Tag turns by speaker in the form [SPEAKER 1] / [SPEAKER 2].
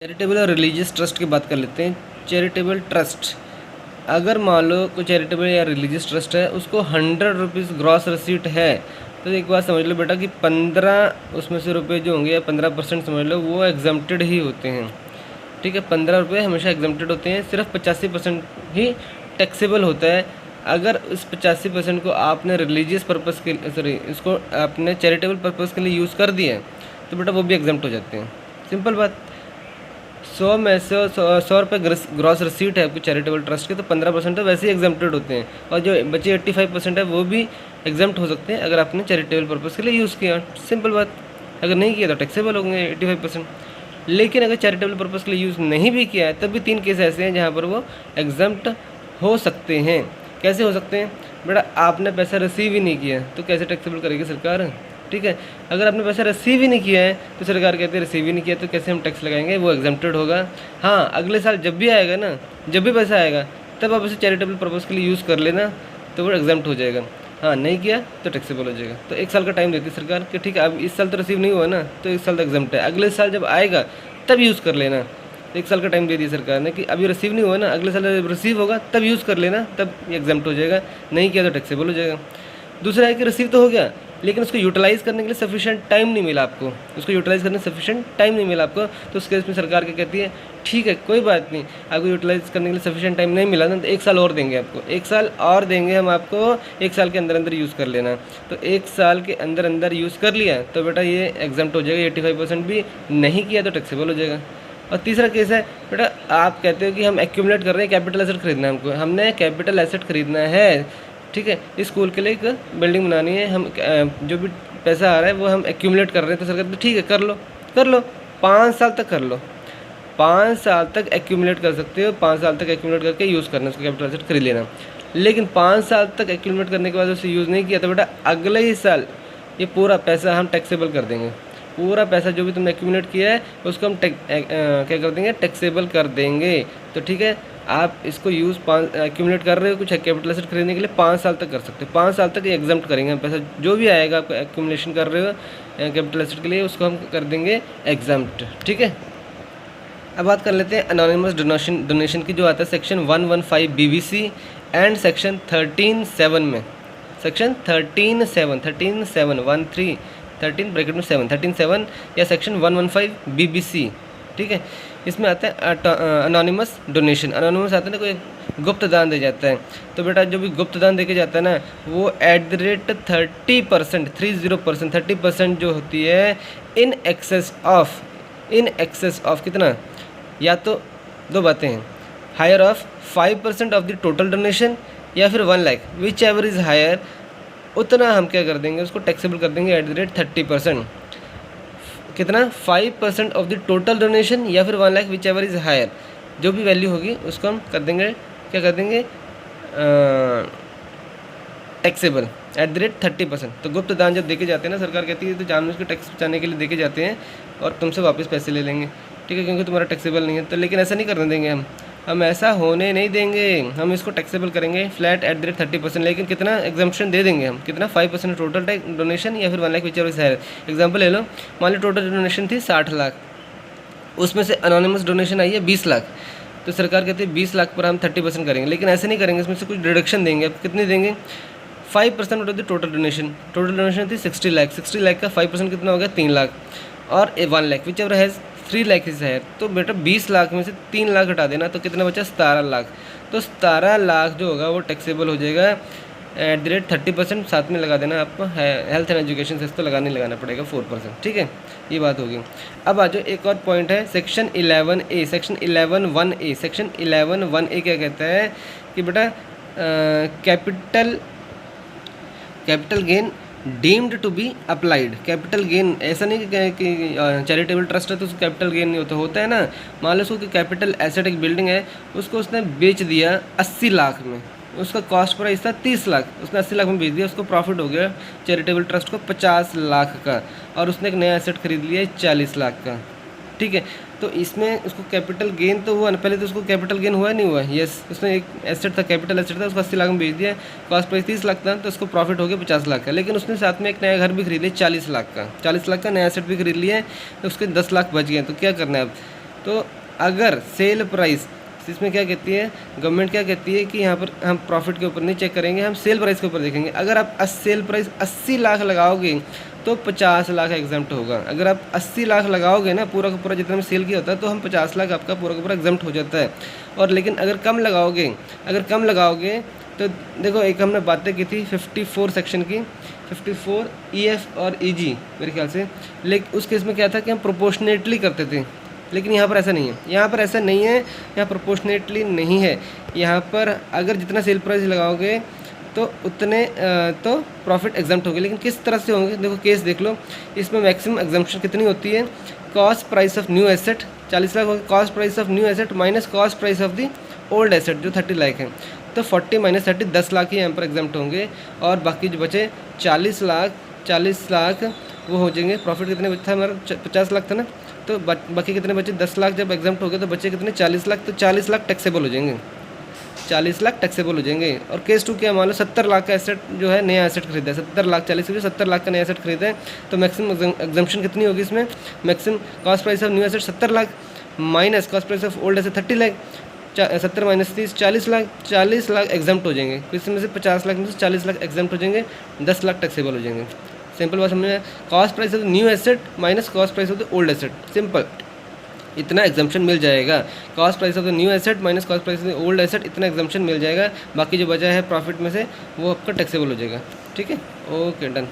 [SPEAKER 1] Charitable और religious trust की बात कर लेते हैं। चैरिटेबल ट्रस्ट, अगर मान लो कोई चैरिटेबल या रिलीजियस ट्रस्ट है, उसको 100 रुपीज़ ग्रॉस रिसीट है, तो एक बात समझ लो बेटा कि 15 उसमें से रुपये जो होंगे या 15% समझ लो वो एग्जम्प्टेड ही होते हैं। ठीक है, 15 रुपये हमेशा एग्जम्प्टेड होते हैं, सिर्फ 85% ही टैक्सेबल होता है। अगर इस 85% को आपने रिलीजियस पर्पज़ के इसको आपने चैरिटेबल पर्पज़ के लिए यूज़ कर दिया है तो बेटा वो भी एग्जम्प्ट हो जाते हैं। सिंपल बात। 100 में से 100 रुपये ग्रॉस रिसीट है आपकी चैरिटेबल ट्रस्ट के, तो 15% तो वैसे ही एग्जम्प्टेड होते हैं, और जो बचे 85% है वो भी एग्जम्प्ट हो सकते हैं अगर आपने चैरिटेबल पर्पज़ के लिए यूज़ किया। सिंपल बात। अगर नहीं किया तो टैक्सेबल होंगे 85%। लेकिन अगर चैरिटेबल पर्पज़ के लिए यूज़ नहीं भी किया है तब भी 3 केस ऐसे हैं जहाँ पर वो एग्जम्प्ट हो सकते हैं। कैसे हो सकते हैं बेटा? आपने पैसा रिसीव ही नहीं किया तो कैसे टैक्सेबल करेगी सरकार? ठीक है, अगर आपने पैसा रिसीव ही नहीं किया है तो सरकार कहती है रिसीव ही नहीं किया तो कैसे हम टैक्स लगाएंगे, वो एग्जम्प्टेड होगा। हाँ, अगले साल जब भी आएगा ना, जब भी पैसा आएगा तब आप उसे चैरिटेबल पर्पज़ के लिए यूज़ कर लेना तो वो एग्जम्प्ट हो जाएगा। हाँ, नहीं किया तो टैक्सेबल हो जाएगा। तो 1 साल का टाइम देती है सरकार कि ठीक है अब इस साल तो रिसीव नहीं हुआ ना, तो 1 साल तक एग्जम्प्ट है, अगले साल जब आएगा तब यूज़ कर लेना। 1 साल का टाइम दे दिया सरकार ने कि अभी रिसीव नहीं हुआ ना, अगले साल जब रिसीव होगा तब यूज़ कर लेना, तब एग्जम्प्ट हो जाएगा, नहीं किया तो टैक्सेबल हो जाएगा। दूसरा है कि रिसीव तो हो गया लेकिन उसको यूटिलाइज़ करने के लिए सफिशिएंट टाइम नहीं मिला आपको, उसको यूटिलाइज़ करने सफिशिएंट टाइम नहीं मिला आपको, तो उस केस में सरकार क्या कहती है, ठीक है कोई बात नहीं, आपको यूटिलाइज़ करने के लिए सफिशिएंट टाइम नहीं मिला ना तो 1 साल और देंगे आपको, 1 साल और देंगे हम आपको, 1 साल के अंदर अंदर यूज़ कर लेना। तो 1 साल के अंदर अंदर यूज़ कर लिया तो बेटा ये एग्जम्प्ट हो जाएगा, 85% भी नहीं किया तो टैक्सेबल हो जाएगा। और तीसरा केस है बेटा, आप कहते हो कि हम एक्यूमुलेट कर रहे हैं, कैपिटल एसेट खरीदना है हमको, हमने कैपिटल एसेट खरीदना है, ठीक है, इस स्कूल के लिए एक बिल्डिंग बनानी है, हम जो भी पैसा आ रहा है वो हम एक्यूमुलेट कर रहे हैं, तो सरकार ठीक है कर लो 5 साल तक कर लो, 5 साल तक एक्यूमुलेट कर सकते हो, 5 साल तक एक्यूमुलेट करके यूज़ करना, उसको कैपिटल एसेट खरीद लेना। लेकिन 5 साल तक एक्यूमुलेट करने के बाद उसे यूज़ नहीं किया तो बेटा अगले ही साल ये पूरा पैसा हम टैक्सेबल कर देंगे, पूरा पैसा जो भी तुमने एक्यूमुलेट किया है उसको हम क्या कर देंगे, टैक्सेबल कर देंगे। तो ठीक है, आप इसको यूज़ एक्यूमुलेट कर रहे हो कुछ कैपिटल एसेट खरीदने के लिए 5 साल तक कर सकते हो, 5 साल तक ये एग्जम्प्ट करेंगे हम, पैसा जो भी आएगा आपको एक्यूमुलेशन कर रहे हो कैपिटल एसेट के लिए उसको हम कर देंगे एग्जम्प्ट। ठीक है, अब बात कर लेते हैं अनोनिमस डोनेशन की, जो आता है सेक्शन 115 BBC एंड सेक्शन 13(7) में, सेक्शन 13(7) या सेक्शन 115 BBC। ठीक है, इसमें आता है अनोनिमस डोनेशन। अनोनिमस आता है ना, कोई गुप्त दान दे जाता है, तो बेटा जो भी गुप्त दान दे के जाता है ना वो @ 30% जो होती है इन एक्सेस ऑफ कितना, या तो 2 बातें हैं, higher of 5% of the total donation या फिर 1 lakh, whichever is higher, उतना हम क्या कर देंगे उसको टैक्सेबल कर देंगे @ 30%। कितना, 5% ऑफ द टोटल डोनेशन या फिर 1 lakh, whichever is higher, जो भी वैल्यू होगी उसको हम कर देंगे, क्या कर देंगे, टैक्सेबल @ 30%। तो गुप्त दान जब देके जाते हैं ना, सरकार कहती है तो जानबूझ के टैक्स बचाने के लिए देके जाते हैं और तुमसे वापस पैसे ले लेंगे, ठीक है, क्योंकि तुम्हारा टैक्सेबल नहीं है। तो लेकिन ऐसा नहीं करने देंगे हम ऐसा होने नहीं देंगे, हम इसको टैक्सेबल करेंगे फ्लैट @ 30%। लेकिन कितना एग्जम्पशन दे देंगे हम, कितना, 5% टोटल डोनेशन या फिर 1 lakh, whichever is higher. Example ले लो, मान लो टोटल डोनेशन थी 60 लाख, उसमें से अनोनिमस डोनेशन आई है 20 लाख, तो सरकार कहती है 20 लाख पर हम 30% करेंगे, लेकिन ऐसे नहीं करेंगे, इसमें से कुछ डिडक्शन देंगे। अब कितने देंगे, 5% ऑफ द टोटल डोनेशन थी 60 लाख, 60 लाख का 5% कितना हो गया, 3 लाख, और 1 lakh, which ever has 3 lakh is है, तो बेटा 20 लाख में से 3 लाख हटा देना, तो कितना बचा, 17 लाख। तो 17 लाख जो होगा वो टैक्सेबल हो जाएगा @ 30%, साथ में लगा देना आपको हेल्थ एंड एजुकेशन सेस तो लगाना पड़ेगा 4%। ठीक है, ये बात होगी। अब आ जाओ, एक और पॉइंट है section 11A, section 11(1)A। Section 11(1)A क्या कहता है कि बेटा capital gain deemed to be applied. Capital gain ऐसा नहीं कि चैरिटेबल ट्रस्ट है तो उसको कैपिटल गेन नहीं होता है ना, मान लो उसको कि कैपिटल एसेट एक बिल्डिंग है, उसको उसने बेच दिया 80 लाख में, उसका कॉस्ट प्राइस था 30 लाख, उसने 80 लाख में बेच दिया, उसको प्रॉफिट हो गया चैरिटेबल ट्रस्ट को 50 लाख का, और उसने एक नया एसेट खरीद लिया 40 लाख का। ठीक है, तो इसमें उसको कैपिटल गेन तो हुआ ना, पहले तो उसको कैपिटल गेन हुआ नहीं हुआ, यस, उसने एक एसेट था, कैपिटल एसेट था, उसको 80 लाख में बेच दिया, कॉस्ट प्राइस 30 लाख था, तो उसको प्रॉफिट हो गया 50 लाख का। लेकिन उसने साथ में एक नया घर भी खरीद लिया 40 लाख का, 40 लाख का नया एसेट भी खरीद लिया, तो उसके 10 लाख बच गए। तो क्या करना है अब, तो अगर सेल प्राइस, इसमें क्या कहती है गवर्नमेंट, क्या कहती है कि यहाँ पर हम प्रॉफिट के ऊपर नहीं चेक करेंगे, हम सेल प्राइस के ऊपर देखेंगे। अगर आप सेल प्राइस 80 लाख लगाओगे तो 50 लाख एग्जाम्प्ट होगा। अगर आप 80 लाख लगाओगे ना, पूरा का पूरा जितना में सेल किया होता है, तो हम 50 लाख आपका पूरा का पूरा एग्जाम्प्ट हो जाता है। और लेकिन अगर कम लगाओगे तो देखो, एक हमने बातें की थी 54 सेक्शन की, 54 EF और EG मेरे ख्याल से, लेकिन उस केस में क्या था कि हम प्रोपोर्शनेटली करते थे, लेकिन यहाँ पर ऐसा नहीं है। यहाँ प्रोपोर्शनेटली नहीं है। यहाँ पर अगर जितना सेल प्राइस लगाओगे तो उतने तो प्रॉफिट एग्जाम्प्ट होंगे। लेकिन किस तरह से होंगे, देखो केस देख लो, इसमें मैक्सिमम एग्जाम्पशन कितनी होती है, cost price of new asset 40 lakh होगी, cost price of new asset minus cost price of the old asset जो 30 लाख है, तो 40 माइनस 30 10 लाख ही यहाँ पर एग्जाम्प्ट होंगे। और बाकी जो बचे 40 लाख वो हो जाएंगे। प्रॉफिट कितने बचा था हमारा, 50 लाख था ना, तो बाकी कितने बचे 10 लाख। जब एग्जाम्प्ट हो गए तो बचे कितने 40 लाख, तो 40 लाख टैक्सेबल हो जाएंगे, 40 लाख टैक्सेबल हो जाएंगे। और केस 2 क्या, मान लो 70 लाख का एसेट जो है, नया एसेट खरीदा है, 70 लाख 70 लाख का नया एसेट खरीदा है, तो मैक्सिमम एग्जाम्पशन कितनी होगी इसमें, maximum cost price of new asset 70 lakh minus cost price of old asset 30 lakh, 70 minus 30 40 lakh, 40 lakh exempt हो जाएंगे। इसमें से 50 लाख में से 40 लाख एग्जाम्प्ट हो जाएंगे, 10 लाख टैक्सेबल हो जाएंगे। सिंपल बात समझ में, cost price of new asset minus cost price of the old asset, simple, इतना एग्जाम्पशन मिल जाएगा। Cost price of the new asset minus cost price of the old asset, इतना एग्जाम्पशन मिल जाएगा। बाकी जो बचा है प्रॉफिट में से वो आपका टैक्सेबल हो जाएगा। ठीक है, ओके डन।